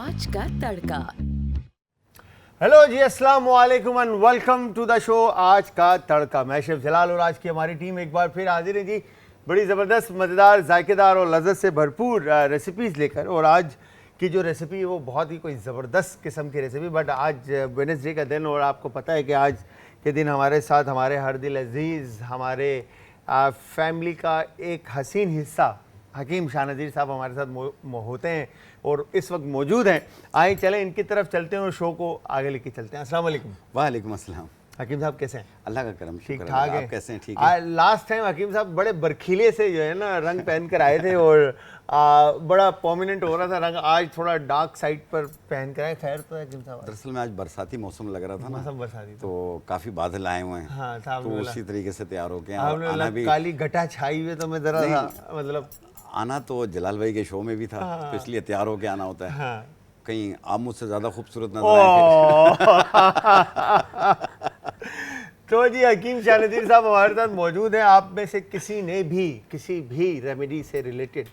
आज का तड़का। हेलो जी, अस्सलाम वालेकुम and welcome to the show आज का तड़का। मैं शेफ जलाल और आज की हमारी टीम एक बार फिर हाजिर है जी, बड़ी ज़बरदस्त, मज़ेदार, जायकेदार और लज़्ज़त से भरपूर रेसिपीज़ लेकर। और आज की जो रेसिपी है वो बहुत ही कोई ज़बरदस्त किस्म की रेसिपी। बट आज वेडनेसडे का दिन और आपको पता है कि आज के दिन हमारे साथ हमारे हर दिल अजीज़, हमारे फैमिली का एक हसीन हिस्सा हकीम शाह नज़ीर साहब हमारे साथ होते हैं और इस वक्त मौजूद हैं। आइए चलें इनकी तरफ चलते हैं और शो को आगे लेके चलते हैं। अस्सलाम वालेकुम। वालेकुम अस्सलाम। हकीम साहब कैसे हैं? अल्लाह का करम, ठीक शुक्र ठाक है। है? आप कैसे हैं? ठीक है। लास्ट टाइम हकीम साहब बड़े बरखीले से जो है ना रंग पहन कर आए थे और बड़ा प्रोमिनेंट हो रहा था रंग। आज थोड़ा डार्क साइड पर पहन कर आए। खैर तो है हकीम साहब? दरअसल में आज बरसाती मौसम लग रहा था ना, मौसम बरसाती तो काफ़ी बादल आए हुए हैं। हाँ, तो उसी तरीके से तैयार हो गए। आना भी काली घटा छाई हुई, तो मैं जरा मतलब आना तो जलाल भाई के शो में भी था, तो इसलिए तैयार होके आना होता है। हाँ। कहीं आप मुझसे ज़्यादा खूबसूरत नजर आए। तो जी हकीम शाह नज़ीर साहब हमारे साथ मौजूद हैं। आप में से किसी ने भी किसी भी रेमेडी से रिलेटेड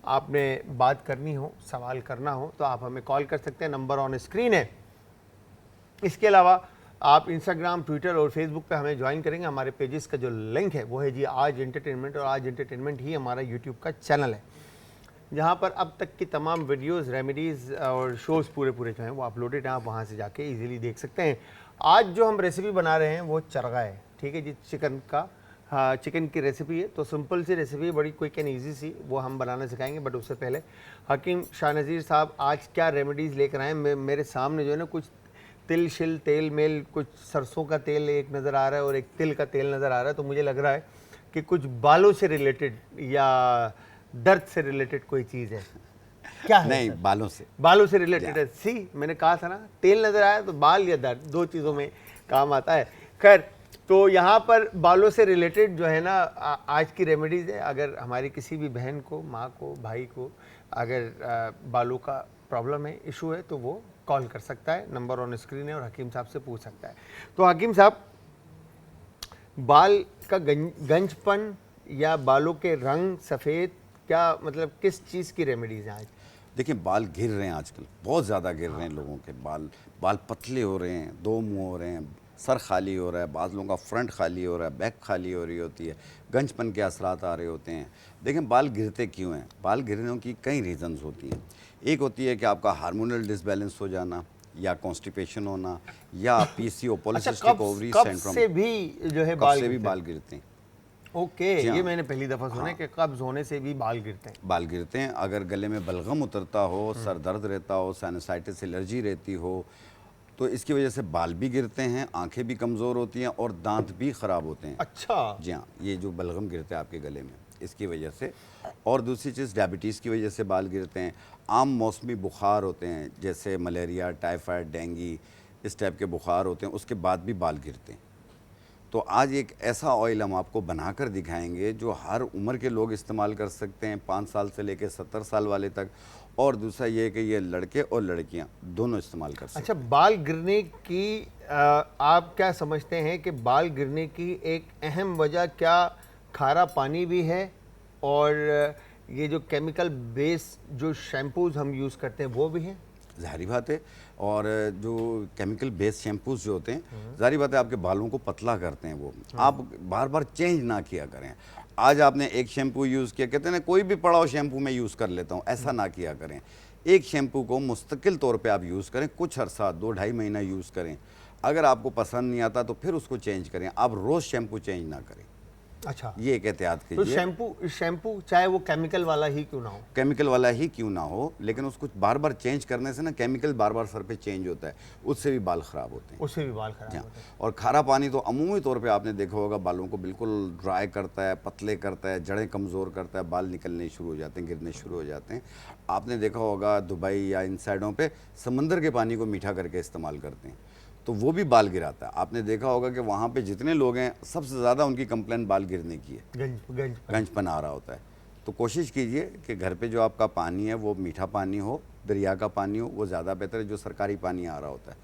आपने बात करनी हो, सवाल करना हो, तो आप हमें कॉल कर सकते हैं। नंबर ऑन स्क्रीन है। इसके अलावा आप इंस्टाग्राम, ट्विटर और फेसबुक पे हमें ज्वाइन करेंगे। हमारे पेजेस का जो लिंक है वो है जी आज एंटरटेनमेंट, और आज एंटरटेनमेंट ही हमारा यूट्यूब का चैनल है, जहाँ पर अब तक की तमाम वीडियोस, रेमेडीज़ और शोज़ पूरे जो हैं वो अपलोडेड हैं। आप वहाँ से जाके इजीली देख सकते हैं। आज जो हम रेसिपी बना रहे हैं वो चरगा है, ठीक है जी, चिकन का। हाँ, चिकन की रेसिपी है, तो सिंपल सी रेसिपी, बड़ी क्विक एंड ईजी सी, वो हम बनाना सिखाएंगे। बट उससे पहले हकीम शाह नज़ीर साहब आज क्या रेमेडीज़ लेकर आए? मेरे सामने जो है ना कुछ तिल शिल तेल मेल, कुछ सरसों का तेल एक नज़र आ रहा है और एक तिल का तेल नज़र आ रहा है। तो मुझे लग रहा है कि कुछ बालों से रिलेटेड या दर्द से रिलेटेड कोई चीज़ है। क्या है? नहीं, बालों से रिलेटेड है। सी, मैंने कहा था ना, तेल नज़र आया तो बाल या दर्द दो चीज़ों में काम आता है। खैर, तो यहाँ पर बालों से रिलेटेड जो है ना आज की रेमेडीज़ है। अगर हमारी किसी भी बहन को, माँ को, भाई को अगर बालों का प्रॉब्लम है, इशू है, तो वो कॉल कर सकता है। नंबर ऑन स्क्रीन है और हकीम साहब से पूछ सकता है। तो हकीम साहब, बाल का गंजपन या बालों के रंग सफ़ेद, क्या मतलब किस चीज़ की रेमेडीज़ हैं आज? देखिए, बाल गिर रहे हैं आजकल, बहुत ज़्यादा गिर रहे हैं लोगों के बाल पतले हो रहे हैं, दो मुँह हो रहे हैं, सर खाली हो रहा है, बाज़ लोगों का फ्रंट खाली हो रहा है, बैक खाली हो रही होती है, गंजपन के असरात आ रहे होते हैं। देखें, बाल गिरते क्यों हैं? बाल गिरने की कई रीज़न्स होती हैं। एक होती है कि आपका हार्मोनल डिसबैलेंस हो जाना, या कॉन्स्टिपेशन होना, या पीसीओ, पॉलीसिस्टिक ओवरी सिंड्रोम से भी जो है बाल गिरते हैं। ओके, ये मैंने पहली दफ़ा सुना कि कब्ज़ होने से भी बाल गिरते हैं। बाल गिरते हैं। अगर गले में बलगम उतरता हो, सर दर्द रहता हो, साइनसाइटिस एलर्जी रहती हो, तो इसकी वजह से बाल भी गिरते हैं, आंखें भी कमज़ोर होती हैं और दांत भी ख़राब होते हैं। अच्छा। जी हाँ, ये जो बलगम गिरते हैं आपके गले में, इसकी वजह से। और दूसरी चीज़, डायबिटीज़ की वजह से बाल गिरते हैं। आम मौसमी बुखार होते हैं, जैसे मलेरिया, टाइफाइड, डेंगू, इस टाइप के बुखार होते हैं, उसके बाद भी बाल गिरते हैं। तो आज एक ऐसा ऑयल हम आपको बनाकर दिखाएंगे जो हर उम्र के लोग इस्तेमाल कर सकते हैं, 5 साल से लेकर 70 साल वाले तक। और दूसरा ये है कि ये लड़के और लड़कियां दोनों इस्तेमाल कर सकते हैं। अच्छा, बाल गिरने की आप क्या समझते हैं कि बाल गिरने की एक अहम वजह क्या खारा पानी भी है, और ये जो केमिकल बेस जो शैम्पूज़ हम यूज़ करते हैं वो भी हैं? ज़ाहिर बात है। और जो केमिकल बेस्ड शैम्पूज़ जो होते हैं, ज़ाहिर बात है आपके बालों को पतला करते हैं वो। आप बार बार चेंज ना किया करें। आज आपने एक शैम्पू यूज़ किया, कहते हैं ना कोई भी पड़ा हो शैम्पू मैं यूज़ कर लेता हूँ, ऐसा ना किया करें। एक शैम्पू को मुस्तकिल तौर पे आप यूज़ करें, कुछ अर्सा 2-2.5 महीना यूज़ करें। अगर आपको पसंद नहीं आता तो फिर उसको चेंज करें, आप रोज़ शैम्पू चेंज ना करें। अच्छा, ये एक एहतियात तो कीजिए। शैम्पू चाहे वो केमिकल वाला ही क्यों ना हो, केमिकल वाला ही क्यों ना हो, लेकिन उसको बार बार चेंज करने से ना, केमिकल बार बार सर पे चेंज होता है, उससे भी बाल ख़राब होते हैं। उससे भी बाल खराब होते हैं। और खारा पानी तो अमूमी तौर पे आपने देखा होगा बालों को बिल्कुल ड्राई करता है, पतले करता है, जड़ें कमज़ोर करता है, बाल निकलने शुरू हो जाते हैं, गिरने शुरू हो जाते हैं। आपने देखा होगा दुबई या इन साइडों पे समंदर के पानी को मीठा करके इस्तेमाल करते हैं, तो वो भी बाल गिराता है। आपने देखा होगा कि वहाँ पे जितने लोग हैं सबसे ज़्यादा उनकी कंप्लेंट बाल गिरने की है, गंजपन आ रहा होता है। तो कोशिश कीजिए कि घर पे जो आपका पानी है वो मीठा पानी हो, दरिया का पानी हो, वो ज़्यादा बेहतर है। जो सरकारी पानी आ रहा होता है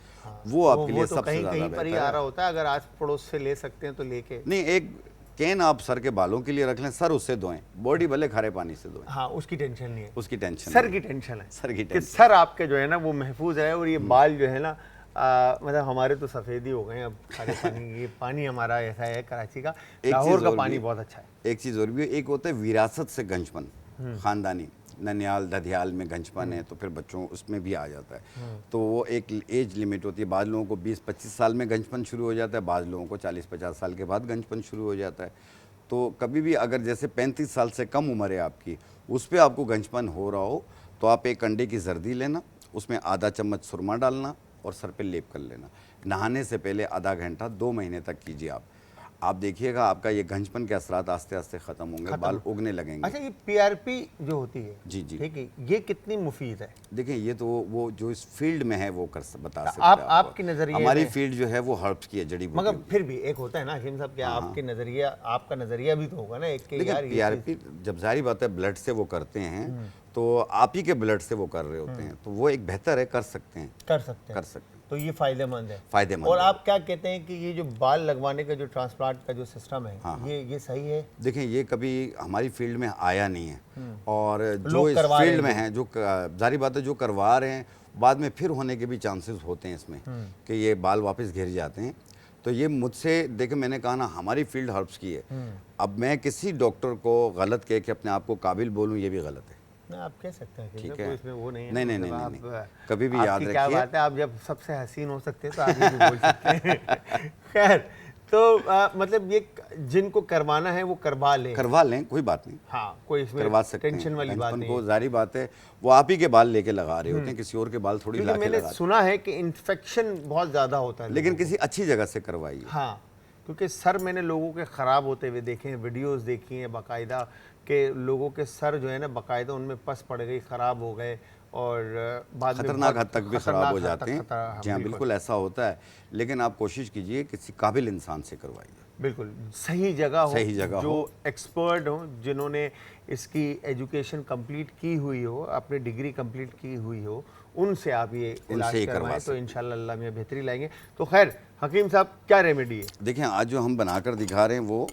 वो आपके लिए सबसे ज़्यादा बेहतर है। आ रहा होता है, अगर आस पड़ोस से ले सकते हैं तो लेके नहीं, एक कैन आप सर के बालों के लिए रख लें, सर उससे धोएं, बॉडी भले खारे पानी से धोएं, हाँ उसकी टेंशन नहीं है, उसकी टेंशन सर नहीं। की टेंशन है, सर की कि टेंशन। सर आपके जो है ना वो महफूज है। और ये बाल जो है ना मतलब हमारे तो सफ़ेद ही हो गए हैं अब खारे पानी, ये पानी हमारा ऐसा है कराची का, लाहौर का पानी बहुत अच्छा है। एक चीज़ और भी है, एक होता है विरासत से गंजपन, ख़ानदानी, ननियाल दधियाल में गंजपन है तो फिर बच्चों उसमें भी आ जाता है, तो वो एक एज लिमिट होती है। बाद लोगों को 20-25 साल में गंजपन शुरू हो जाता है, बाद लोगों को 40-50 साल के बाद गंजपन शुरू हो जाता है। तो कभी भी अगर जैसे 35 साल से कम उम्र है आपकी, उस पर आपको गंजपन हो रहा हो तो आप एक अंडे की जर्दी लेना, उसमें आधा चम्मच सुरमा डालना और सर पे लेप कर लेना। नहाने से पहले आधा घंटा 2 महीने तक कीजिए आप देखिएगा आपका ये गंजपन के असरात आस्ते आस्ते खत्म होंगे, बाल उगने लगेंगे। अच्छा, ये पीआरपी जो होती है, जी जी, ठीक है, ये कितनी मुफीद है? देखिए ये तो वो जो इस फील्ड में है वो बता सकते आप हैं आपके नजरिए हमारी में, फील्ड जो है वो हर्ब्स की है, जड़ी बूटी। मगर फिर भी एक होता है ना हकीम साहब, क्या आपके नजरिया, आपका नजरिया भी तो होगा ना एक, कि यार ये पीआरपी जब जाहिर बात है ब्लड से वो करते हैं तो आप ही के ब्लड से वो कर रहे होते हैं, तो वो एक बेहतर है, कर सकते हैं, कर सकते हैं, कर सकते हैं, तो ये फायदेमंद है, फायदेमंद और है। आप क्या कहते हैं कि ये जो बाल लगवाने का जो ट्रांसप्लांट का जो सिस्टम है, हाँ, ये सही है? देखें ये कभी हमारी फील्ड में आया नहीं है, और जो लोग इस करवा रहे फील्ड में हैं, हैं, जो जाहिर बात है जो करवा रहे हैं, बाद में फिर होने के भी चांसेस होते हैं इसमें कि ये बाल वापस घिर जाते हैं। तो ये मुझसे देखें, मैंने कहा ना हमारी फील्ड हर्ब्स की है, अब मैं किसी डॉक्टर को गलत कह के अपने आप को काबिल बोलूँ ये भी गलत है। ना आप कह सकते हैं, ठीक कोई है, इसमें वो नहीं है, नहीं नहीं मतलब नहीं, नहीं, आप, कभी भी याद आपकी क्या रखिए। बात है, आप जब सबसे हसीन हो सकते हैं तो आप ये भी बोल सकते हैं। खैर, तो मतलब ये जिनको करवाना है वो करवा लें, कोई बात नहीं, हाँ, कोई इसमें करवा सकते हैं। टेंशन वाली बात नहीं है। जारी बात है वो आप ही के बाल लेके लगा रहे होते हैं, किसी और के बाल थोड़ी क्योंकि लाके मैंने लगा, सुना है कि इन्फेक्शन बहुत ज़्यादा होता है, लेकिन किसी अच्छी जगह से करवाइए। हाँ, क्योंकि सर मैंने लोगों के ख़राब होते हुए देखे हैं, वीडियोस देखी हैं बाकायदा, के लोगों के सर जो है ना बाकायदा उनमें पस पड़ गई, ख़राब हो गए, और बाद में खतरनाक हद तक भी ख़राब हो जाते हैं। जी हाँ, बिल्कुल बिल्कुल ऐसा होता है, लेकिन आप कोशिश कीजिए किसी काबिल इंसान से करवाइए, बिल्कुल सही जगह हो, सही जगह जो हो, एक्सपर्ट हो, जिन्होंने इसकी एजुकेशन कंप्लीट की हुई हो, अपनी डिग्री कंप्लीट की हुई हो, उनसे आप ये इलाज करवाएं तो इंशाल्लाह अल्लाह में बेहतरी लाएंगे। तो खैर हकीम साहब, क्या रेमेडी है? देखिए आज जो हम बनाकर दिखा रहे हैं वो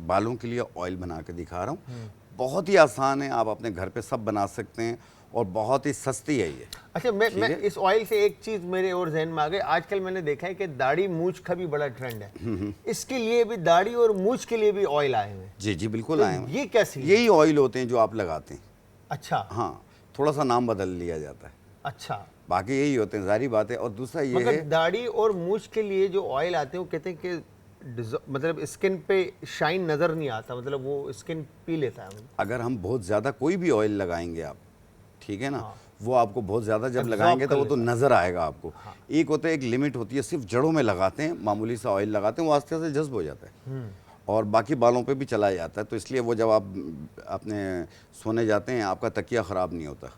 बालों के लिए ऑयल बना कर दिखा रहा हूँ, बहुत ही आसान है, आप अपने घर पे सब बना सकते हैं और बहुत ही सस्ती है ये। अच्छा, मैं इस ऑयल से एक चीज़ मेरे और जहन में आ गई, आजकल मैंने देखा है कि दाढ़ी मूछ का भी बड़ा ट्रेंड है, इसके लिए भी, दाढ़ी और मूछ के लिए भी ऑयल आए हुए हैं। जी जी बिल्कुल तो आए हैं, ये कैसी? यही ऑयल होते हैं जो आप लगाते हैं। अच्छा, हाँ, थोड़ा सा नाम बदल लिया जाता है, अच्छा, बाकी यही होते हैं, जारी बात है। और दूसरा ये मगर है, दाढ़ी और मूछ के लिए जो ऑयल आते हैं वो कहते हैं कि मतलब स्किन पे शाइन नज़र नहीं आता, मतलब वो स्किन पी लेता है। अगर हम बहुत ज़्यादा कोई भी ऑयल लगाएंगे आप, ठीक है ना, हाँ, वो आपको बहुत ज़्यादा जब Absorb लगाएंगे तो कर वो तो लेता नज़र आएगा आपको। हाँ। एक होता है, एक लिमिट होती है, सिर्फ जड़ों में लगाते हैं, मामूली सा ऑयल लगाते हैं, वो आस्ते आस्ते जज्ब हो जाता है और बाकी बालों पे भी चला जाता है, तो इसलिए वो जब आप अपने सोने जाते हैं आपका तकिया ख़राब नहीं होता।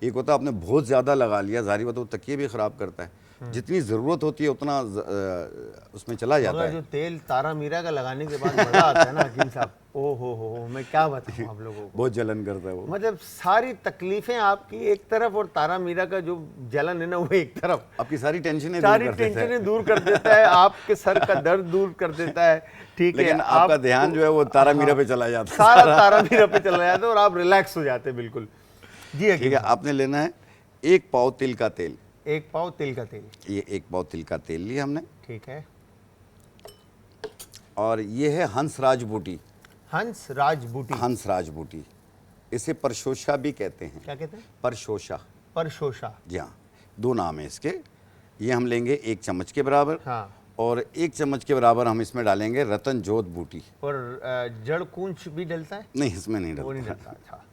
एक होता है आपने बहुत ज़्यादा लगा लिया, जारी बात है वो तकिए भी ख़राब करता है, जितनी ज़रूरत होती है उतना उसमें चला जाता मगर है। जो तेल तारा मीरा का लगाने के बाद मजा आता है ना हकीम साहब, ओ हो, मैं क्या बताऊं आप लोगों को, बहुत जलन करता है वो, मतलब सारी तकलीफें आपकी एक तरफ और तारा मीरा का जो जलन है ना वो एक तरफ, आपकी सारी टेंशनें सारी टेंशनें दूर कर देता है, आपके सर का दर्द दूर कर देता है, ठीक है, लेकिन आपका ध्यान जो है वो तारा मीरा पे चला जाता है, सारा तारा मीरा पे चला जाता है और आप रिलैक्स हो जाते हैं बिल्कुल। जी ठीक है। आपने लेना है 1 पाव तिल का तेल, 1 पाव तिल का तेल, ये 1 पाव तिल का तेल लिया हमने, ठीक है, और ये है हंसराज बूटी, हंसराज बूटी, हंसराज बूटी, इसे परशोषा भी कहते हैं। क्या कहते हैं? परशोषा, परशोषा, जी हाँ, 2 नाम है इसके। ये हम लेंगे 1 चम्मच के बराबर, हाँ, और 1 चम्मच के बराबर हम इसमें डालेंगे रतन जोत बूटी। और जड़ कूंच भी डलता है? नहीं, इसमें नहीं वो नहीं डलता, डलता, अच्छा,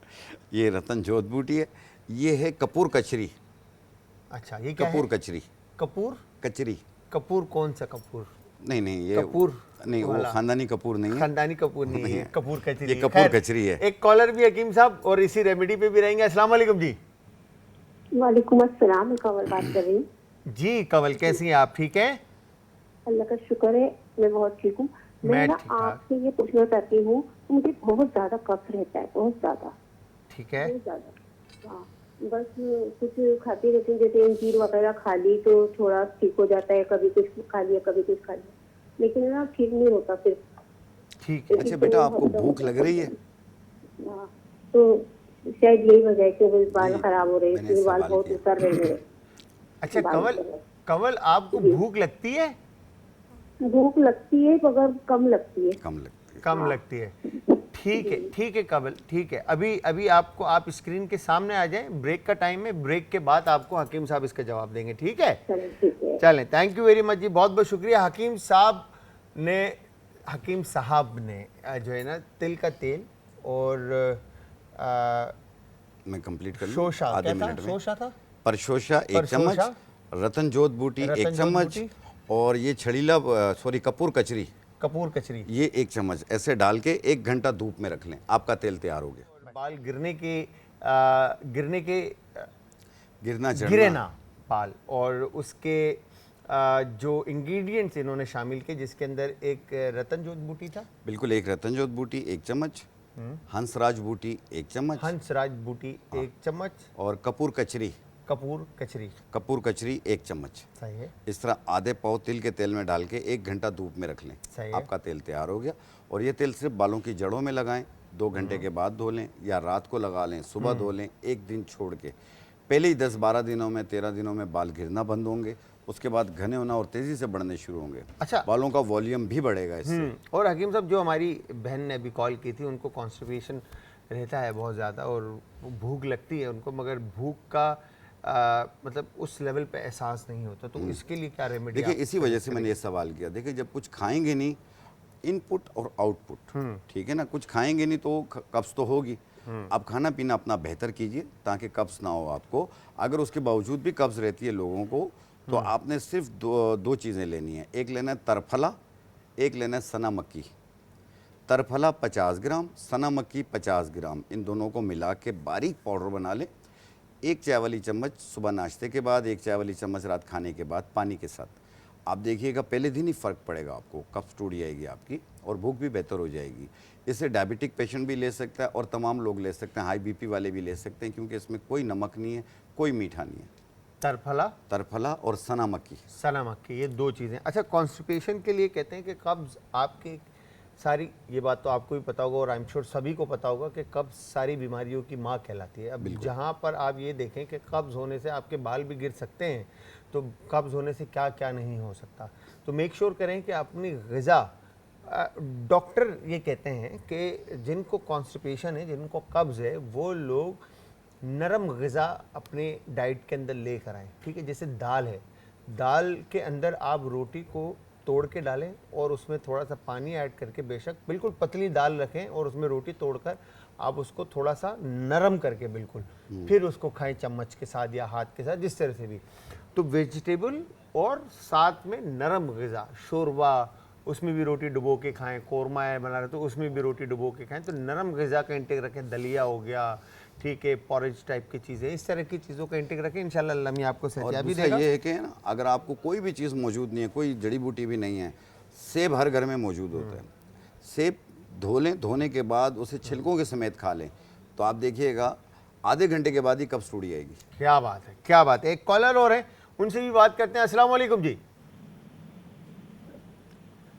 ये रतन जोत बूटी है। ये है कपूर कचरी, अच्छा, ये क्या कपूर है? कचरी, कपूर, कचरी, कपूर कौन सा कपूर? नहीं ये कपूर नहीं, वो वाला। खानदानी कपूर नहीं है, खानदानी कपूर नहीं है, कपूर कचरी ये है। कपूर खैर, कचरी है। एक कॉलर भी हकीम साहब और इसी रेमेडी पे भी रहेंगे। अस्सलाम वालेकुम जी। वालेकुम अस्सलाम, मैं कंवल बात कर रही हूँ। जी कंवल, कैसी हैं आप? ठीक हैं? अल्लाह का शुक्र है, मैं बहुत ठीक हूँ। मैं मैं ना ठीक ठाक। आपसे ये पूछना चाहती हूँ, मुझे बहुत ज्यादा कफ रहता है, बहुत ज्यादा, ठीक है, बहुत ज्यादा। हाँ, बस कुछ खाती रहती हूँ, जैसे अंजीर वगैरह खा ली तो थोड़ा ठीक हो जाता है, कभी कुछ खा लिया कभी कुछ खा लिया, लेकिन ना ठीक नहीं होता फिर। ठीक है। अच्छा बेटा, आपको भूख लग रही है? हाँ, तो शायद यही वजह है कि वो बाल जी, खराब हो रहे हैं, मैंने इसलिए बाल सवाल बहुत किया। उतर रहे हैं। अच्छा कमल, कमल आपको भूख लगती है? भूख लगती है मगर कम लगती है। कम लगती है। कम लगती है। ठीक है कमल, ठीक है। अभी अभी आपको, आप स्क्रीन के सामने आ जाएं, ब्रेक का टाइम है, ब्रेक के बाद आपको हकीम साहब इसका जवाब देंगे, ठीक है? चलिए ठीक है। चलें, थैंक यू वेरी मच जी, बहुत बहुत शुक्रिया। हकीम साहब ने जो है ना तिल का तेल और मैं कंप्लीट कर लूं शोषा, आधे क्या था? मिनट में। शोषा था, परशोषा 1 परशोषा, चम्मच, रतनजोत बूटी 1 रतनजोत चम्मच, बूटी, और ये छड़ीला सॉरी कपूर कचरी कपूर कचरी, ये 1 चम्मच ऐसे डाल के 1 घंटा धूप में रख लें, आपका तेल तैयार हो गया। बाल गिरने के गिरना गिरे झड़ना, ना बाल, और उसके जो इंग्रेडिएंट्स इन्होंने शामिल किए, जिसके अंदर एक रतनजोत बूटी था, बिल्कुल 1 रतनजोत बूटी 1 चम्मच, हंसराज बूटी 1 चम्मच, हंसराज बूटी 1 चम्मच, और कपूर कचरी कपूर कचरी 1 चम्मच। सही है। इस तरह आधे पाव तिल के तेल में डाल के 1 घंटा धूप में रख लें, सही है। आपका तेल तैयार हो गया। और ये तेल सिर्फ बालों की जड़ों में लगाएं, 2 घंटे के बाद धो लें या रात को लगा लें, सुबह धो लें, 1 दिन छोड़ के। पहले ही 10-12 दिनों में, 13 दिनों में बाल गिरना बंद होंगे, उसके बाद घने होना और तेज़ी से बढ़ने शुरू होंगे। अच्छा। बालों का वॉल्यूम भी बढ़ेगा इससे। और हकीम साहब, जो हमारी बहन ने अभी कॉल की थी, उनको कॉन्स्टिपेशन रहता है बहुत ज़्यादा और भूख लगती है उनको, मगर भूख का मतलब उस लेवल पे एहसास नहीं होता, तो इसके लिए क्या रेमेडी? देखिए, इसी वजह से मैंने ये सवाल किया। देखिए, जब कुछ खाएंगे नहीं, इनपुट और आउटपुट, ठीक है ना, कुछ खाएंगे नहीं तो कब्ज तो होगी। आप खाना पीना अपना बेहतर कीजिए ताकि कब्ज ना हो आपको। अगर उसके बावजूद भी कब्ज रहती है लोगों को, तो आपने सिर्फ दो चीज़ें लेनी है। एक लेना है तरफला, एक लेना है सना मक्की। तरफला 50 ग्राम, सना मक्की 50 ग्राम, इन दोनों को मिला के बारीक पाउडर बना लें। 1 चाय वाली चम्मच सुबह नाश्ते के बाद, 1 चाय वाली चम्मच रात खाने के बाद पानी के साथ। आप देखिएगा पहले दिन ही फ़र्क पड़ेगा आपको, कब्ज टूट जाएगी आपकी और भूख भी बेहतर हो जाएगी। इसे डायबिटिक पेशेंट भी ले सकता है और तमाम लोग ले सकते हैं, हाई बीपी वाले भी ले सकते हैं, क्योंकि इसमें कोई नमक नहीं है, कोई मीठा नहीं है। तरफला और सना मक्की, ये 2 चीज़ें। अच्छा, कॉन्स्टिपेशन के लिए कहते हैं कि कब्ज़ आपके सारी, ये बात तो आपको भी पता होगा और आई एम श्योर सभी को पता होगा कि कब्ज़ सारी बीमारियों की माँ कहलाती है। अब जहाँ पर आप ये देखें कि कब्ज़ होने से आपके बाल भी गिर सकते हैं, तो कब्ज़ होने से क्या क्या नहीं हो सकता, तो मेक श्योर करें कि अपनी ग़िज़ा, डॉक्टर ये कहते हैं कि जिनको कॉन्स्टिपेशन है, जिनको कब्ज़ है, वो लोग नरम ग़िज़ा अपने डाइट के अंदर लेकर आएँ, ठीक है? जैसे दाल है, दाल के अंदर आप रोटी को तोड़ के डालें और उसमें थोड़ा सा पानी ऐड करके, बेशक बिल्कुल पतली दाल रखें और उसमें रोटी तोड़कर आप उसको थोड़ा सा नरम करके बिल्कुल फिर उसको खाएं चम्मच के साथ या हाथ के साथ, जिस तरह से भी। तो वेजिटेबल और साथ में नरम ग़िज़ा, शोरबा, उसमें भी रोटी डुबो के खाएं, कोरमा है बना रहे तो उसमें भी रोटी डुबो के खाएं, तो नरम ग़िज़ा का इंटेक रखें। दलिया हो गया, ठीक है, पॉरेज टाइप की चीज़ें, इस तरह की चीज़ों का इंटेक रखें, इंशाल्लाह अल्लाह मियां आपको सेहतियाबी देगा। ये है कि ना, अगर आपको कोई भी चीज़ मौजूद नहीं है, कोई जड़ी बूटी भी नहीं है, सेब हर घर में मौजूद होता है। सेब धो लें, धोने के बाद उसे छिलकों के समेत खा लें, तो आप देखिएगा आधे घंटे के बाद ही कब्ज टूट जाएगी। क्या बात है, क्या बात है। एक कॉलर और है, उनसे भी बात करते हैं। अस्सलाम वालेकुम जी।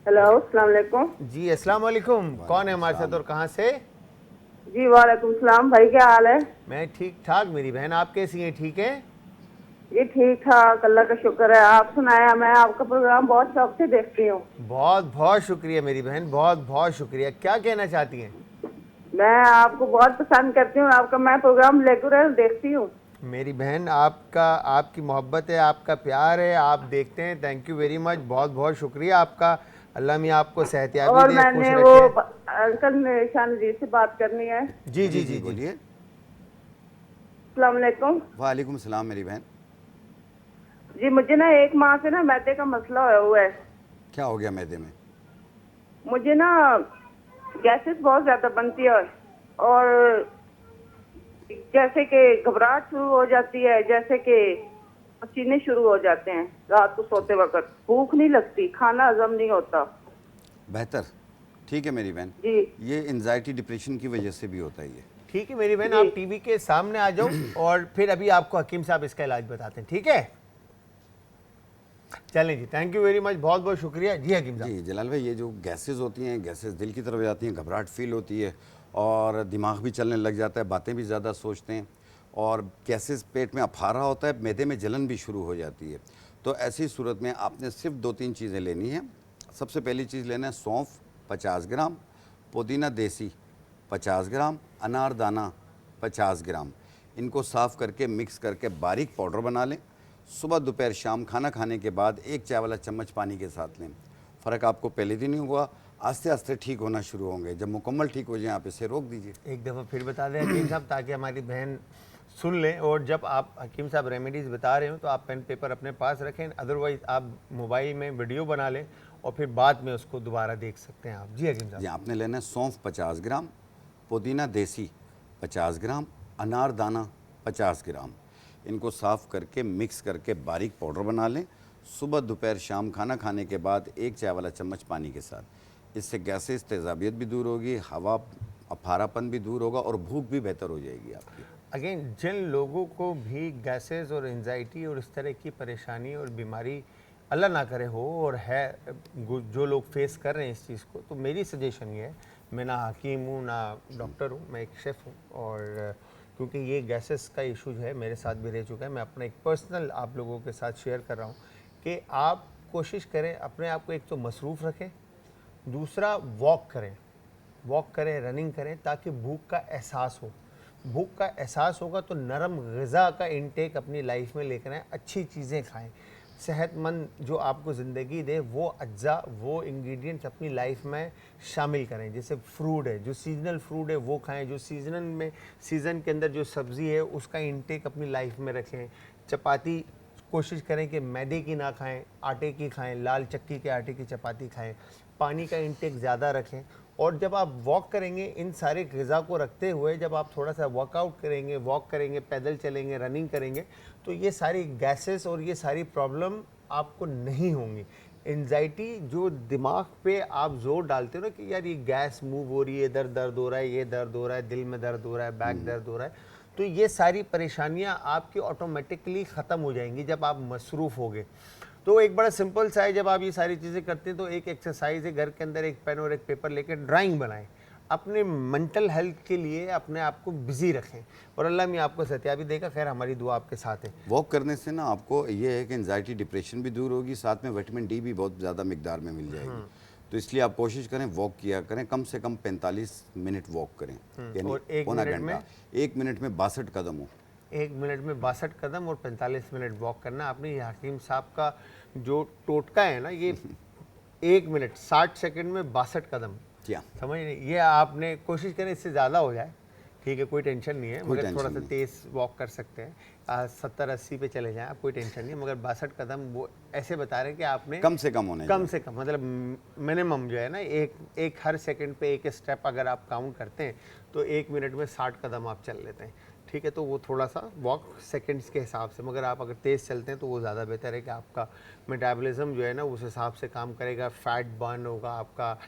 हेलो, अस्सलाम वालेकुम जी अस्सलाम वालेकुम, कौन है हमारे साथ और कहाँ से? जी वालेकुम सलाम भाई, क्या हाल है? मैं ठीक ठाक, मेरी बहन आप कैसी हैं? ठीक है जी ठीक ठाक, अल्लाह का शुक्र है। आप सुनाया, मैं आपका प्रोग्राम बहुत शौक से देखती हूँ। बहुत बहुत शुक्रिया मेरी बहन, बहुत बहुत शुक्रिया। क्या कहना चाहती हैं? मैं आपको बहुत पसंद करती हूँ, आपका मैं प्रोग्राम रेगुलर देखती हूँ। मेरी बहन, आपका, आपकी मोहब्बत है, आपका प्यार है, आप देखते हैं, थैंक यू वेरी मच, बहुत बहुत शुक्रिया आपका। अल्लाह मियां आपको सेहतियाबी और दे, मैंने खुश वो रखे। अंकल निशान जी से बात करनी है। जी जी जी बोलिए। अस्सलाम वालेकुम। वालेकुम सलाम मेरी बहन। जी मुझे ना 1 माह से ना मैदे का मसला होया हुआ है। क्या हो गया मैदे में? मुझे ना गैसेस बहुत ज्यादा बनती है और जैसे कि घबराहट शुरू हो जाती है, जैसे कि पसीने शुरू हो जाते हैं रात को सोते वक्त, भूख नहीं लगती, खाना हजम नहीं होता। बेहतर, ठीक है मेरी बहन। जी ये एंजाइटी डिप्रेशन की वजह से भी होता है ये। ठीक है मेरी बहन, आप टीवी के सामने आ जाओ और फिर अभी आपको हकीम साहब इसका इलाज बताते हैं, ठीक है? चलें जी, थैंक यू वेरी मच, बहुत बहुत शुक्रिया जी हकीम साहब। जी जलाल भाई, ये जो गैसेस होती हैं, गैसेस दिल की तरफ जाती हैं, घबराहट फील होती है और दिमाग भी चलने लग जाता है, बातें भी ज़्यादा सोचते हैं और गैसेस पेट में अफारा होता है, मैदे में जलन भी शुरू हो जाती है। तो ऐसी सूरत में आपने सिर्फ 2-3 चीज़ें लेनी है। सबसे पहली चीज़ लेना है सौंफ 50 ग्राम, पुदीना देसी 50 ग्राम, अनारदाना 50 ग्राम। इनको साफ़ करके मिक्स करके बारीक पाउडर बना लें। सुबह दोपहर शाम खाना खाने के बाद 1 चाय वाला चम्मच पानी के साथ लें। फ़र्क आपको पहले दिन ही हुआ, आस्ते आस्ते ठीक होना शुरू होंगे। जब मुकम्मल ठीक हो जाए आप इसे रोक दीजिए। एक दफ़ा फिर बता दें हकीम साहब, ताकि हमारी बहन सुन लें। और जब आप हकीम साहब रेमेडीज़ बता रहे हो तो आप पेन पेपर अपने पास रखें, अदरवाइज़ आप मोबाइल में वीडियो बना लें और फिर बाद में उसको दोबारा देख सकते हैं आप। जी हकीम साहब। जी, आपने लेना है सौंफ 50 ग्राम, पुदीना देसी 50 ग्राम, अनारदाना 50 ग्राम। इनको साफ़ करके मिक्स करके बारीक पाउडर बना लें। सुबह दोपहर शाम खाना खाने के बाद 1 चाय वाला चम्मच पानी के साथ। इससे गैसेस, तेज़ाबियत भी दूर होगी, हवा अफारापन भी दूर होगा और भूख भी बेहतर हो जाएगी आपकी। अगेन, जिन लोगों को भी गैसेस और एंजाइटी और इस तरह की परेशानी और बीमारी अल्लाह ना करे हो और है, जो लोग फेस कर रहे हैं इस चीज़ को, तो मेरी सजेशन ये है, मैं ना हकीम हूँ ना डॉक्टर हूँ, मैं एक शेफ़ हूँ। और क्योंकि ये गैसेस का इशू जो है मेरे साथ भी रह चुका है, मैं अपना एक पर्सनल आप लोगों के साथ शेयर कर रहा हूँ कि आप कोशिश करें अपने आप को एक तो मसरूफ़ रखें, दूसरा वॉक करें, रनिंग करें, ताकि भूख का एहसास हो। भूख का एहसास होगा तो नरम ग़िज़ा का इंटेक अपनी लाइफ में लेकर आएँ, अच्छी चीज़ें खाएं, सेहतमंद जो आपको ज़िंदगी दे वो अज्जा, वो इंग्रेडिएंट्स अपनी लाइफ में शामिल करें। जैसे फ्रूट है, जो सीजनल फ्रूट है वो खाएं, जो सीज़न के अंदर जो सब्ज़ी है उसका इंटेक अपनी लाइफ में रखें। चपाती कोशिश करें कि मैदे की ना खाएं, आटे की खाएं, लाल चक्की के आटे की चपाती खाएं। पानी का इंटेक ज़्यादा रखें। और जब आप वॉक करेंगे, इन सारे ग़िज़ा को रखते हुए जब आप थोड़ा सा वर्कआउट करेंगे, वॉक करेंगे, पैदल चलेंगे, रनिंग करेंगे, तो ये सारी गैसेस और ये सारी प्रॉब्लम आपको नहीं होंगी। एंजाइटी जो दिमाग पे आप जोर डालते हो ना कि यार ये गैस मूव हो रही है, इधर दर्द हो रहा है, ये दर्द हो रहा है, दिल में दर्द हो रहा है, बैक दर्द हो रहा है, तो ये सारी परेशानियां आपकी ऑटोमेटिकली ख़त्म हो जाएंगी जब आप मसरूफ़ होगे। तो एक बड़ा सिंपल सा है, जब आप ये सारी चीज़ें करते हैं तो एक एक्सरसाइज है, घर के अंदर एक पेन और एक पेपर लेकर ड्राइंग बनाएं। अपने मेंटल हेल्थ के लिए अपने आप को बिजी रखें और अल्लाह में आपको सत्याबी देगा। खैर, हमारी दुआ आपके साथ है। वॉक करने से ना आपको ये है कि एंजाइटी, डिप्रेशन भी दूर होगी, साथ में विटामिन डी भी बहुत ज़्यादा मिकदार में मिल जाएगी। तो इसलिए आप कोशिश करें वॉक किया करें, कम से कम 45 मिनट वॉक करें, और यानी एक पौना मिनट घंटा। में 1 मिनट में 62 कदम हो। 1 मिनट में 62 कदम और 45 मिनट वॉक करना। आपने ये हकीम साहब का जो टोटका है ना, ये 1 मिनट 60 सेकंड में 62 कदम, क्या समझ नहीं, ये आपने कोशिश करें इससे ज़्यादा हो जाए, ठीक है, कोई टेंशन नहीं है, कोई मगर टेंशन थोड़ा सा नहीं। तेज़ वॉक कर सकते हैं। 70-80 पे चले जाएं आप, कोई टेंशन नहीं है, मगर 62 कदम वो ऐसे बता रहे हैं कि आपने कम से कम होने कम से कम, मतलब मिनिमम जो है ना, एक हर सेकंड पे एक स्टेप अगर आप काउंट करते हैं तो 1 मिनट में 60 कदम आप चल लेते हैं, ठीक है। तो वो थोड़ा सा वॉक सेकंड्स के हिसाब से, मगर आप अगर तेज़ चलते हैं तो वो ज़्यादा बेहतर है कि आपका मेटाबॉलिज्म जो है ना उस हिसाब से काम करेगा, फैट बर्न होगा आपका,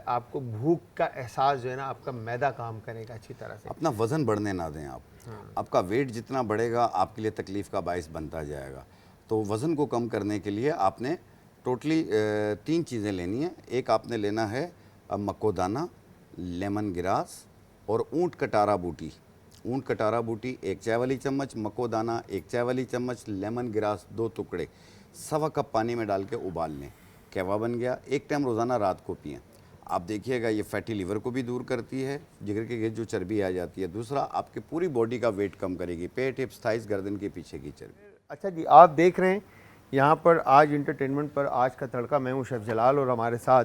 आपको भूख का एहसास जो है ना, आपका मैदा काम करेगा अच्छी तरह से। अपना वज़न बढ़ने ना दें आप। आपका वेट जितना बढ़ेगा आपके लिए तकलीफ़ का बायस बनता जाएगा। तो वज़न को कम करने के लिए आपने टोटली 3 चीज़ें लेनी है। एक आपने लेना है मक्कोदाना, लेमन ग्रास और ऊँट कटारा बूटी। ऊँट कटारा बूटी 1 चाय वाली चम्मच, मक्कोदाना 1 चाय वाली चम्मच, लेमन ग्रास 2 टुकड़े, 1.25 कप पानी में डाल के उबाल लें। कहवा बन गया। 1 टाइम रोज़ाना रात को पिएँ। आप देखिएगा ये फैटी लीवर को भी दूर करती है, जिगर के गिर्द जो चर्बी आ जाती है। दूसरा, आपके पूरी बॉडी का वेट कम करेगी, पेट, हिप्स, थाइस, गर्दन के पीछे की चर्बी। अच्छा जी, आप देख रहे हैं यहाँ पर आज इंटरटेनमेंट पर आज का तड़का, मैं हूँ शेफ़ जलाल और हमारे साथ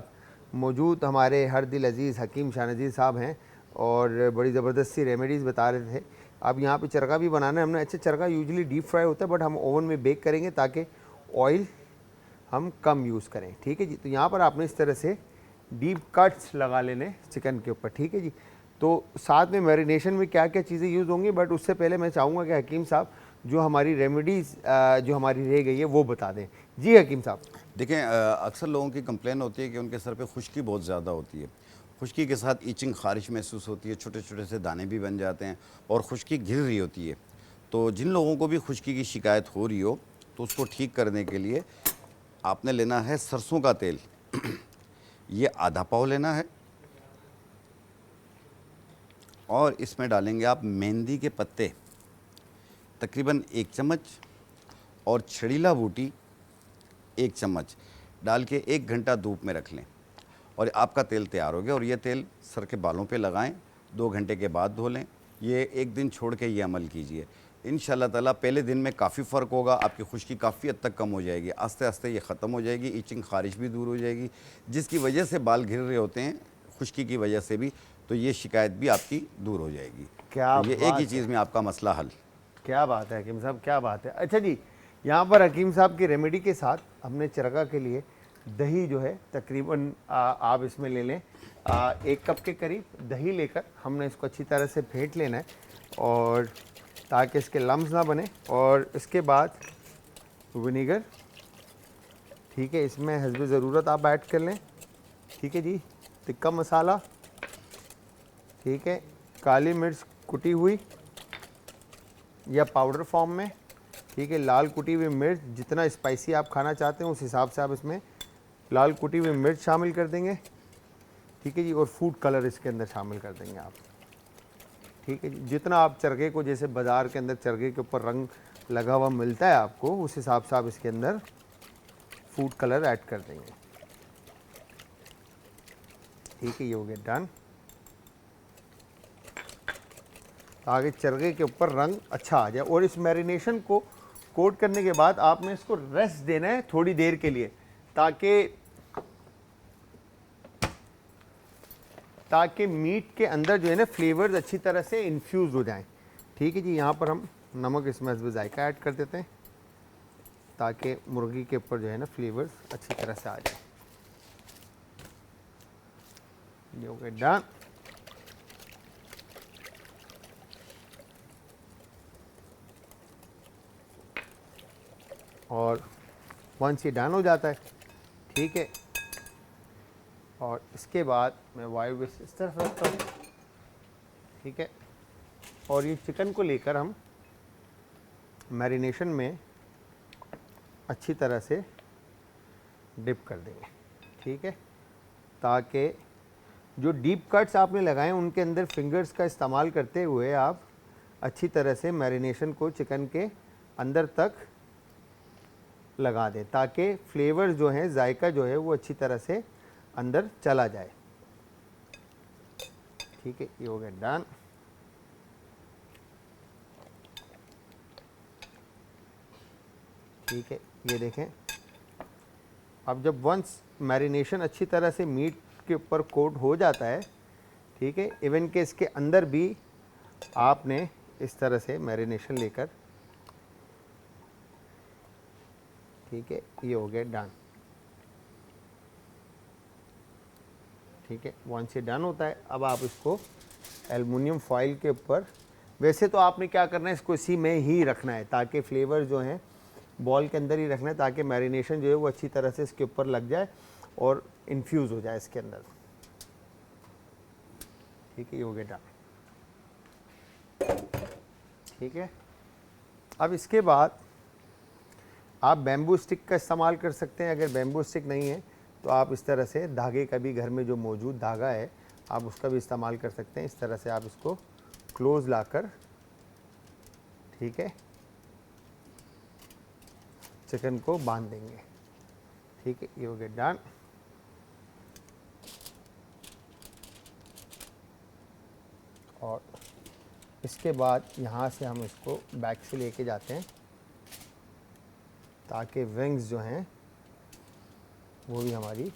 मौजूद हमारे हर दिल अजीज़ हकीम शाहनज़ीर साहब हैं और बड़ी ज़बरदस्त सी रेमेडीज़ बता रहे थे। अब यहाँ पे चरका भी बनाना है हमने। अच्छा, चरका यूजुअली डीप फ्राई होता है, बट हम ओवन में बेक करेंगे ताकि ऑयल हम कम यूज़ करें, ठीक है जी। तो यहाँ पर आपने इस तरह से डीप कट्स लगा लेने चिकन के ऊपर, ठीक है जी। तो साथ में मैरिनेशन में क्या क्या चीज़ें यूज़ होंगी, बट उससे पहले मैं चाहूँगा कि हकीम साहब जो हमारी रेमेडीज़ जो हमारी रह गई है वो बता दें। जी हकीम साहब। देखें, अक्सर लोगों की कंप्लेन होती है कि उनके सर पे खुश्की बहुत ज़्यादा होती है। खुश्की के साथ ईचिंग, खारिश महसूस होती है, छोटे छोटे से दाने भी बन जाते हैं और खुश्की गिर रही होती है। तो जिन लोगों को भी खुश्की की शिकायत हो रही हो तो उसको ठीक करने के लिए आपने लेना है सरसों का तेल, ये आधा पाव लेना है, और इसमें डालेंगे आप मेहंदी के पत्ते तकरीबन 1 चम्मच, और छड़ीला बूटी 1 चम्मच डाल के 1 घंटा धूप में रख लें, और आपका तेल तैयार हो गया। और ये तेल सर के बालों पे लगाएं, 2 घंटे के बाद धो लें। ये 1 दिन छोड़ के ये अमल कीजिए, इंशाल्लाह ताला पहले दिन में काफ़ी फ़र्क होगा, आपकी खुश्की काफ़ी हद तक कम हो जाएगी, आस्ते आस्ते ये ख़त्म हो जाएगी, इचिंग खारिश भी दूर हो जाएगी, जिसकी वजह से बाल घिर रहे होते हैं खुश्की की वजह से भी, तो ये शिकायत भी आपकी दूर हो जाएगी। क्या तो ये एक ही चीज़ में आपका मसला हल। क्या बात है हकीम साहब, क्या बात है। अच्छा जी, यहाँ पर हकीम साहब की रेमेडी के साथ हमने चरगा के लिए दही जो है तकरीबन आप इसमें ले लें 1 कप के करीब दही लेकर हमने इसको अच्छी तरह से फेंट लेना है, और ताकि इसके लम्स ना बने। और इसके बाद विनीगर, ठीक है, इसमें हस्ब ज़रूरत आप ऐड कर लें, ठीक है जी। टिक्का मसाला, ठीक है, काली मिर्च कुटी हुई या पाउडर फॉर्म में, ठीक है, लाल कुटी हुई मिर्च, जितना स्पाइसी आप खाना चाहते हैं उस हिसाब से आप इसमें लाल कुटी हुई मिर्च शामिल कर देंगे, ठीक है जी। और फूड कलर इसके अंदर शामिल कर देंगे आप, ठीक है जी। जितना आप चरगे को, जैसे बाज़ार के अंदर चरगे के ऊपर रंग लगा हुआ मिलता है आपको, उस हिसाब से आप इसके अंदर फूड कलर ऐड कर देंगे, ठीक है। ये हो गया डन। आगे चरगे के ऊपर रंग अच्छा आ जाए, और इस मैरिनेशन को कोट करने के बाद आपने इसको रेस्ट देना है थोड़ी देर के लिए, ताकि मीट के अंदर जो है ना फ्लेवर्स अच्छी तरह से इन्फ्यूज़ हो जाएं, ठीक है जी। यहाँ पर हम नमक इसमें जायका ऐड कर देते हैं, ताकि मुर्गी के ऊपर जो है ना फ्लेवर्स अच्छी तरह से आ जाए। ये हो गया डन। और वंस ये डन हो जाता है, ठीक है, और इसके बाद मैं वायु बेस इस तरफ रखता हूँ, ठीक है। और ये चिकन को लेकर हम मैरिनेशन में अच्छी तरह से डिप कर देंगे, ठीक है, ताकि जो डीप कट्स आपने लगाए उनके अंदर फिंगर्स का इस्तेमाल करते हुए आप अच्छी तरह से मैरिनेशन को चिकन के अंदर तक लगा दें, ताकि फ्लेवर जो है, जायका जो है वो अच्छी तरह से अंदर चला जाए, ठीक है। ये हो गया डन। ठीक है, ये देखें, अब जब वंस मैरिनेशन अच्छी तरह से मीट के ऊपर कोट हो जाता है, ठीक है, इवन के इसके अंदर भी आपने इस तरह से मैरिनेशन लेकर, ठीक है, ये हो गया डन, ठीक है। वंस ये डन होता है, अब आप इसको एल्युमिनियम फॉइल के ऊपर, वैसे तो आपने क्या करना है, इसको इसी में ही रखना है, ताकि फ्लेवर जो हैं बॉल के अंदर ही रखना है, ताकि मैरिनेशन जो है वो अच्छी तरह से इसके ऊपर लग जाए और इन्फ्यूज़ हो जाए इसके अंदर, ठीक है। ये हो गया डन, ठीक है। अब इसके बाद आप बैम्बू स्टिक का इस्तेमाल कर सकते हैं। अगर बैम्बू स्टिक नहीं है तो आप इस तरह से धागे का भी, घर में जो मौजूद धागा है आप उसका भी इस्तेमाल कर सकते हैं। इस तरह से आप इसको क्लोज लाकर, ठीक है, चिकन को बांध देंगे, ठीक है। ये हो गया डन। और इसके बाद यहाँ से हम इसको बैक से लेके जाते हैं, ताकि विंग्स जो हैं वो भी हमारी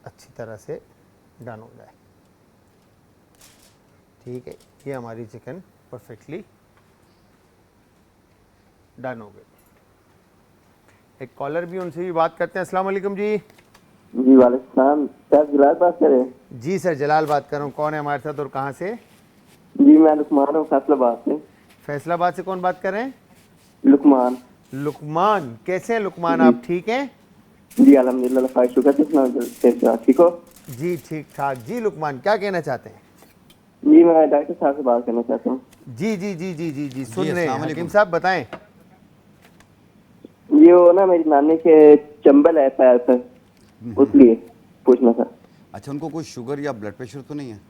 अच्छी तरह से डन हो जाए, ठीक है। ये हमारी चिकन परफेक्टली डन हो गई। एक कॉलर भी, उनसे भी बात करते हैं। अस्सलाम वालेकुम जी। जी वालेकुम सलाम। सर जलाल बात कर रहे हैं? जी सर, जलाल बात कर रहा हूँ। कौन है हमारे साथ और कहाँ से? जी मैं लुकमान हूँ, फैसलाबाद से। फैसलाबाद से कौन बात कर रहे हैं? लुकमान। लुकमान, कैसे हैं लुकमान, आप ठीक हैं? जी अल्हम्दुलिल्लाह, खैर शुक्र। ठीक हो? जी ठीक ठाक। जी लुकमान, क्या कहना चाहते हैं? जी मैं डॉक्टर साहब से बात करना चाहता हूँ। जी जी जी जी जी जी सुन रहे हैं। अस्सलाम वालेकुम। हकीम साहब बताएं। ये वो ना मेरी नानी के चंबल है पैर पे, उसलिए पूछना था। अच्छा, उनको कोई शुगर या ब्लड प्रेशर तो नहीं है?